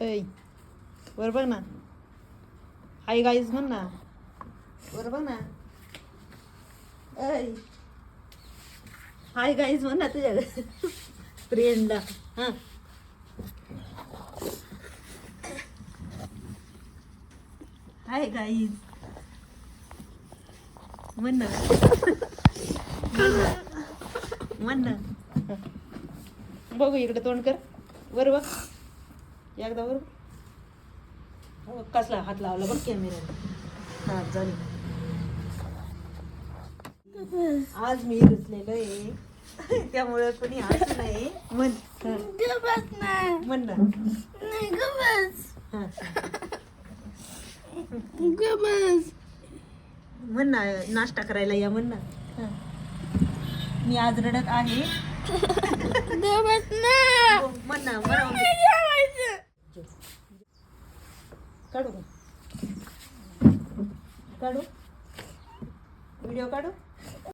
ऐ वर बघ ना. हाय गाईज म्हण ना. वर बघ ना. ऐ हाय गाईज म्हण ना तुझ्या फ्रेंडला. हां हाय गाईज म्हण ना. म्हण ना. बघू इकडे तोंड कर. वर बघ एकदा वर बघ. कसला हात लावला बघ कॅमेऱ्याला. हा झाली. आज मी रुचलेलो आहे त्यामुळे कोणी हसू नये. म्हण म्हण ना. म्हण ना नाश्ता करायला या म्हण ना. मी आज रडत आहे. म्हण ना. काढू काढू व्हिडिओ काढू.